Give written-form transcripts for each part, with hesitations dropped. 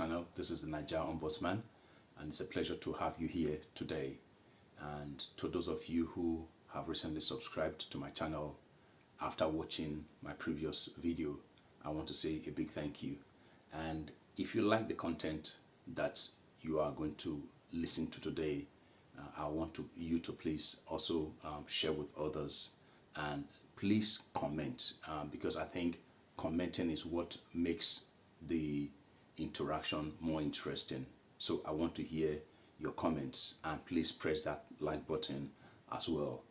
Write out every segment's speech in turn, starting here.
channel. This is the Nigeria Ombudsman, and it's a pleasure to have you here today. And to those of you who have recently subscribed to my channel after watching my previous video, I want to say a big thank you. And if you like the content that you are going to listen to today, I want you to please also share with others, and please comment, because I think commenting is what makes the interaction more interesting. So I want to hear your comments, and please press that like button as well.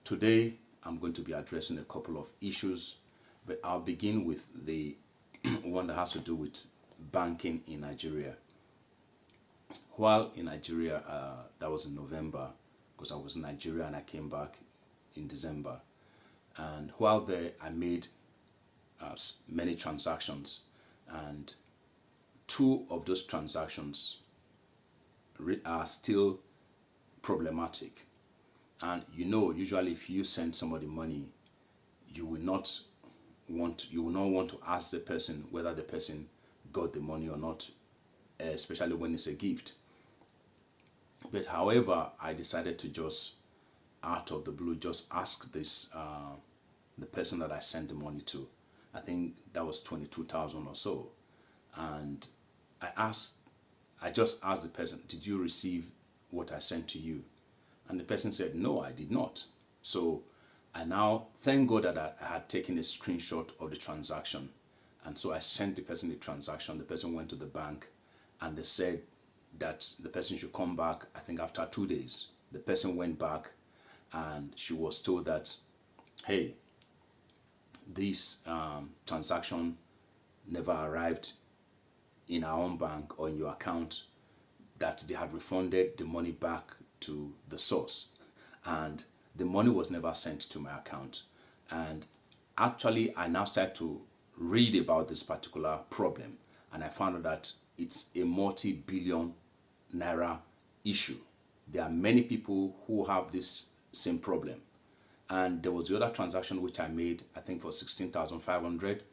Today I'm going to be addressing a couple of issues, but I'll begin with the one that has to do with banking in Nigeria. While in Nigeria, that was in November, because I was in Nigeria and I came back in December. And while there, I made many transactions, and two of those transactions are still problematic. And usually if you send somebody money, you will not want to ask the person whether the person got the money or not, especially when it's a gift. But however, I decided to just, out of the blue, just ask this the person that I sent the money to. I think that was 22,000 or so, and I just asked the person, "Did you receive what I sent to you?" And the person said, "No, I did not." So I now thank God that I had taken a screenshot of the transaction, and so I sent the person the transaction. The person went to the bank, and they said that the person should come back, I think after 2 days. The person went back, and she was told that, hey, this transaction never arrived in our own bank or in your account, that they had refunded the money back to the source, and the money was never sent to my account. And actually, I now started to read about this particular problem, and I found out that it's a multi-billion naira issue. There are many people who have this same problem. And there was the other transaction which I made, I think for 16,500.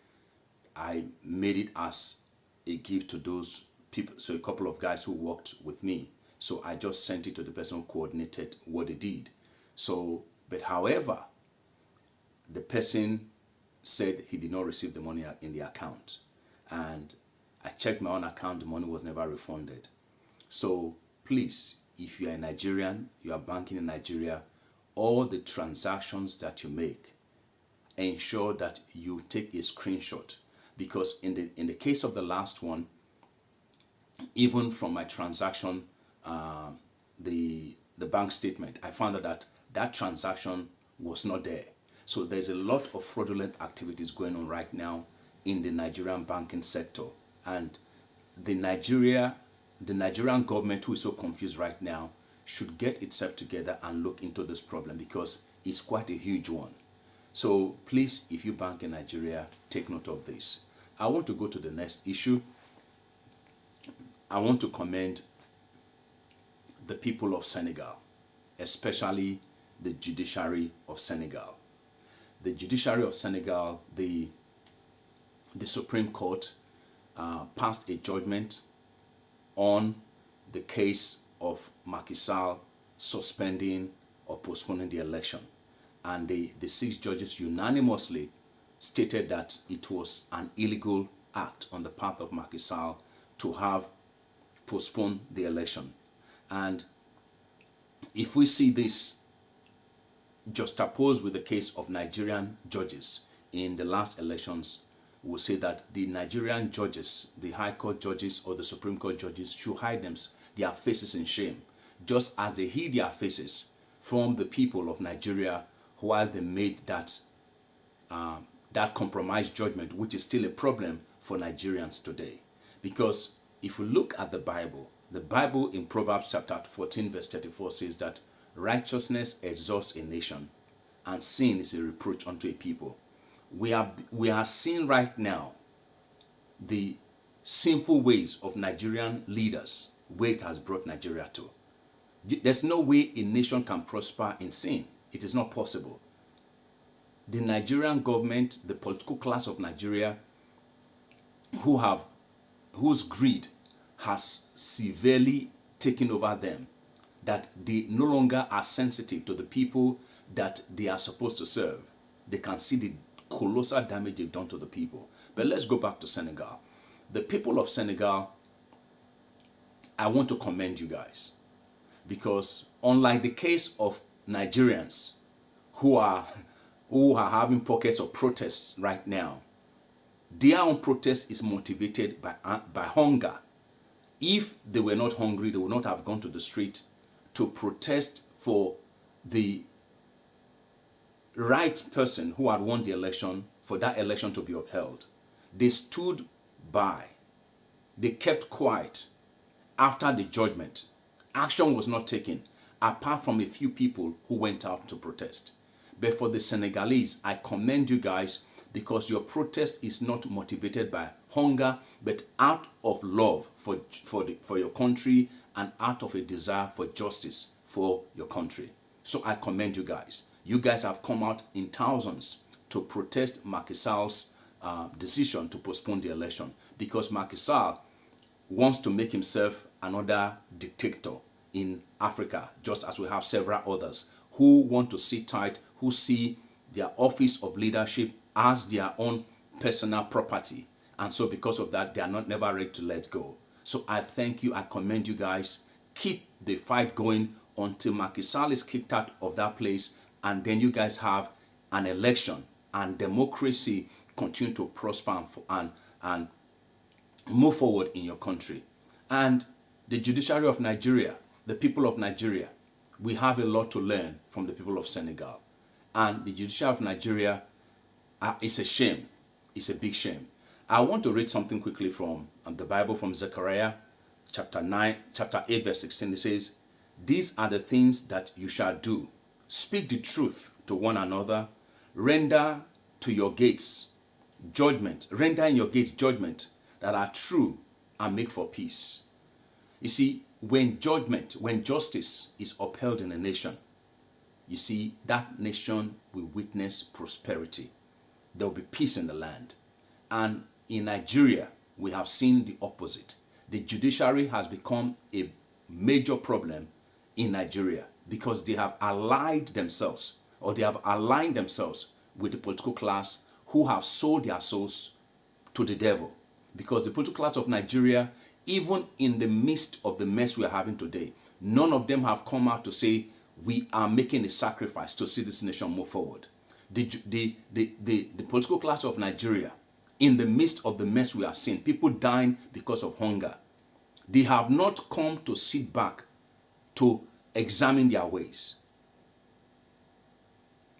I made it as a gift to those people, so a couple of guys who worked with me. So I just sent it to the person who coordinated what they did. So, but however, the person said he did not receive the money in the account. And I checked my own account, the money was never refunded. So please, if you are a Nigerian, you are banking in Nigeria, all the transactions that you make, ensure that you take a screenshot, because in the case of the last one, even from my transaction, the bank statement, I found out that transaction was not there. So there's a lot of fraudulent activities going on right now in the Nigerian banking sector, and the Nigerian government, who is so confused right now, should get itself together and look into this problem, because it's quite a huge one. So please, if you bank in Nigeria, take note of this. I want to go to the next issue. I want to commend the people of Senegal, especially the judiciary of Senegal. The judiciary of Senegal, the Supreme Court, passed a judgment on the case of Macky Sall suspending or postponing the election. And the 6 judges unanimously stated that it was an illegal act on the part of Macky Sall to have postponed the election. And if we see this juxtaposed with the case of Nigerian judges in the last elections, we'll say that the Nigerian judges, the High Court judges or the Supreme Court judges, should hide their faces in shame, just as they hid their faces from the people of Nigeria while they made that compromised judgment, which is still a problem for Nigerians today. Because if we look at the Bible in Proverbs chapter 14 verse 34 says that righteousness exalts a nation, and sin is a reproach unto a people. We are seeing right now the sinful ways of Nigerian leaders, where it has brought Nigeria to. There's no way a nation can prosper in sin. It is not possible. The Nigerian government, the political class of Nigeria, whose greed has severely taken over them, that they no longer are sensitive to the people that they are supposed to serve. They can see the colossal damage they've done to the people. But let's go back to Senegal. The people of Senegal, I want to commend you guys, because unlike the case of Nigerians who are having pockets of protests right now, their own protest is motivated by hunger. If they were not hungry, they would not have gone to the street to protest for the right person who had won the election, for that election to be upheld. They stood by. They kept quiet after the judgment. Action was not taken, apart from a few people who went out to protest. But for the Senegalese, I commend you guys, because your protest is not motivated by hunger, but out of love for your country, and out of a desire for justice for your country. So I commend you guys. You guys have come out in thousands to protest Macky Sall's decision to postpone the election, because Macky Sall wants to make himself another dictator in Africa, just as we have several others who want to sit tight, who see their office of leadership as their own personal property. And so because of that, they are never ready to let go. So I thank you. I commend you guys. Keep the fight going until Macky Sall is kicked out of that place, and then you guys have an election and democracy continue to prosper and move forward in your country. And the judiciary of Nigeria, the people of Nigeria, we have a lot to learn from the people of Senegal. And the judiciary of Nigeria, it's a shame. It's a big shame. I want to read something quickly from the Bible, from Zechariah chapter 8 verse 16. It says, "These are the things that you shall do. Speak the truth to one another. Render to your gates judgment. Render in your gates judgment that are true, and make for peace." You see, when justice is upheld in a nation, you see, that nation will witness prosperity. There will be peace in the land. And in Nigeria, we have seen the opposite. The judiciary has become a major problem in Nigeria, because they have allied themselves, or they have aligned themselves with the political class, who have sold their souls to the devil. Because the political class of Nigeria, even in the midst of the mess we are having today, none of them have come out to say, we are making a sacrifice to see this nation move forward. The political class of Nigeria, in the midst of the mess we are seeing, people dying because of hunger, they have not come to sit back to examine their ways.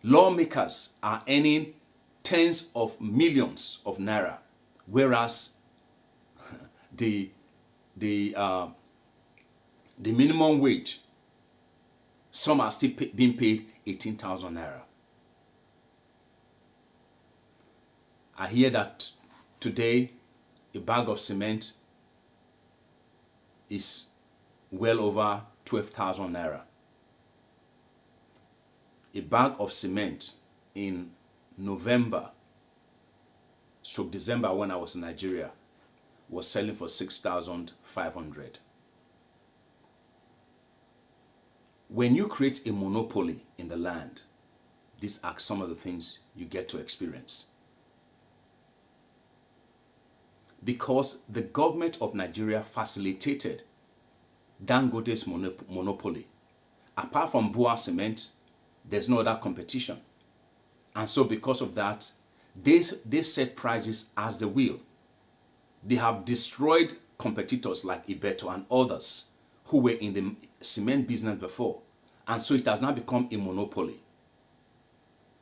Lawmakers are earning tens of millions of naira, whereas the minimum wage, some are still being paid 18,000 naira. I hear that today a bag of cement is well over 12,000 naira. A bag of cement in November, so December, when I was in Nigeria, was selling for 6,500. When you create a monopoly in the land, these are some of the things you get to experience. Because the government of Nigeria facilitated Dangote's monopoly. Apart from Bua Cement, there's no other competition. And so because of that, they set prices as they will. They have destroyed competitors like Ibeto and others who were in the cement business before. And so it has now become a monopoly.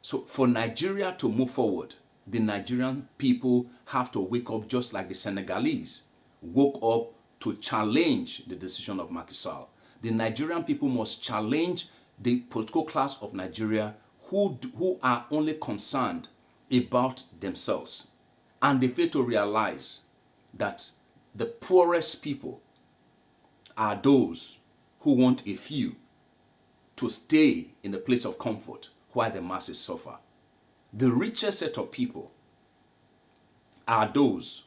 So for Nigeria to move forward, the Nigerian people have to wake up, just like the Senegalese woke up to challenge the decision of Macky Sall. The Nigerian people must challenge the political class of Nigeria, who are only concerned about themselves. And they fail to realize that the poorest people are those who want a few to stay in the place of comfort while the masses suffer. The richest set of people are those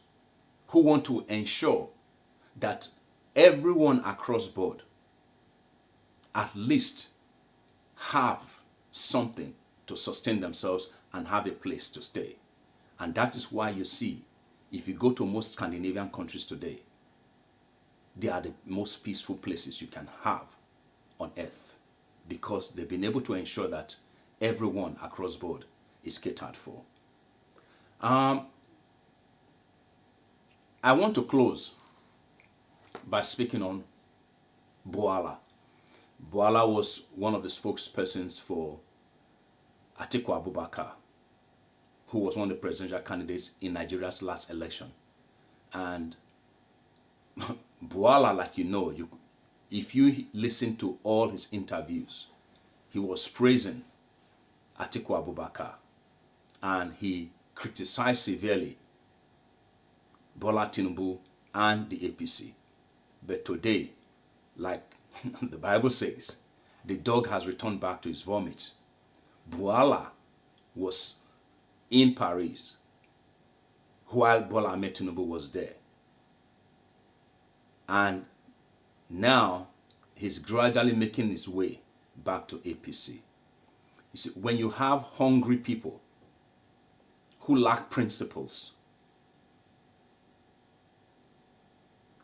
who want to ensure that everyone across board at least have something to sustain themselves and have a place to stay. And that is why you see, if you go to most Scandinavian countries today, they are the most peaceful places you can have on earth, because they've been able to ensure that everyone across board is catered for. I want to close by speaking on Boala. Boala was one of the spokespersons for Atiku Abubakar, who was one of the presidential candidates in Nigeria's last election. And Boala, like you know, if you listen to all his interviews, he was praising Atiku Abubakar, and he criticized severely Bola Tinubu and the APC. But today, like the Bible says, the dog has returned back to his vomit. Boala was in Paris while Bola Ahmed Tinubu was there. And now he's gradually making his way back to APC. You see, when you have hungry people who lack principles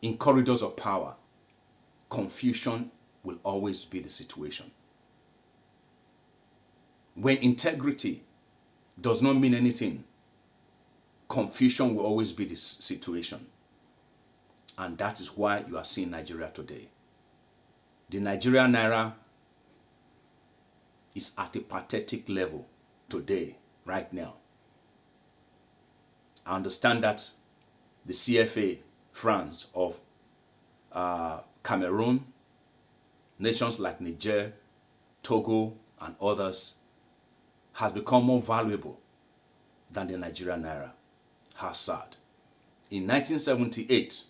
in corridors of power, confusion will always be the situation. When integrity does not mean anything, confusion will always be the situation. And that is why you are seeing Nigeria today. The Nigerian Naira is at a pathetic level today, right now. I understand that the CFA francs of Cameroon, nations like Niger, Togo, and others has become more valuable than the Nigerian Naira. How sad. In 1978,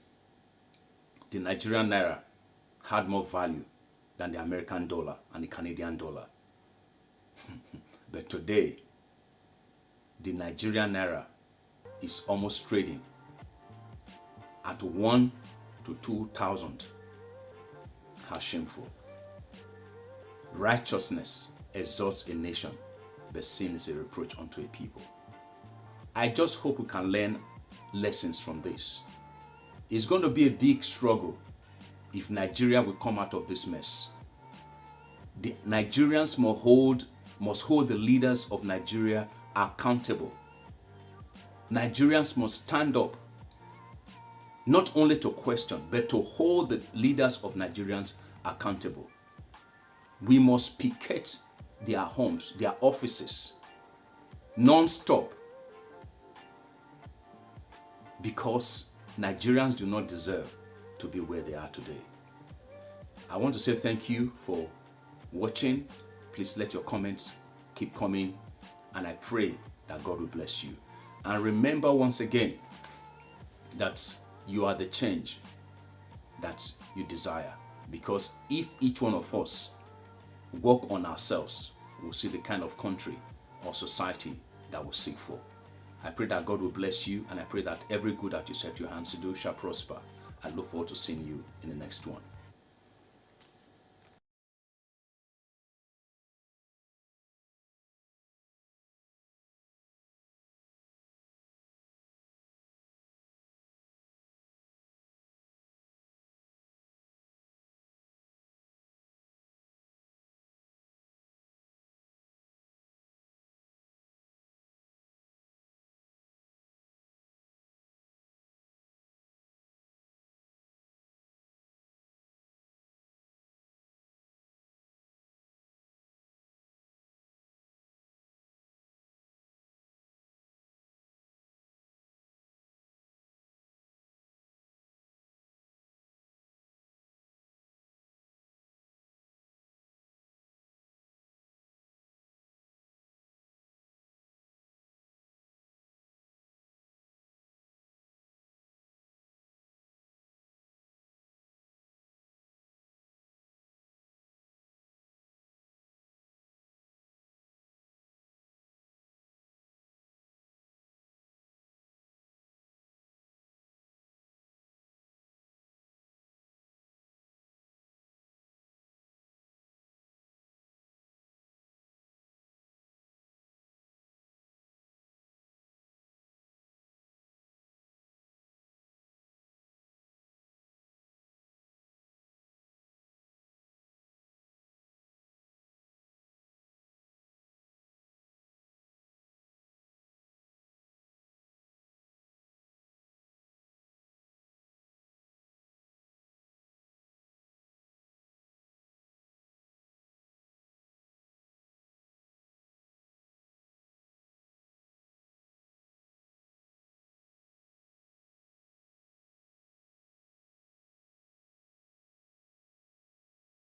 the Nigerian Naira had more value than the American dollar and the Canadian dollar. But today, the Nigerian Naira is almost trading at 1 to 2,000. How shameful. Righteousness exalts a nation, but sin is a reproach unto a people. I just hope we can learn lessons from this. It's going to be a big struggle if Nigeria will come out of this mess. The Nigerians must hold the leaders of Nigeria accountable. Nigerians must stand up, not only to question, but to hold the leaders of Nigerians accountable. We must picket their homes, their offices, non-stop, because Nigerians do not deserve to be where they are today. I want to say thank you for watching. Please let your comments keep coming, and I pray that God will bless you. And remember once again that you are the change that you desire, because if each one of us work on ourselves, we'll see the kind of country or society that we'll seek for. I pray that God will bless you, and I pray that every good that you set your hands to do shall prosper. I look forward to seeing you in the next one.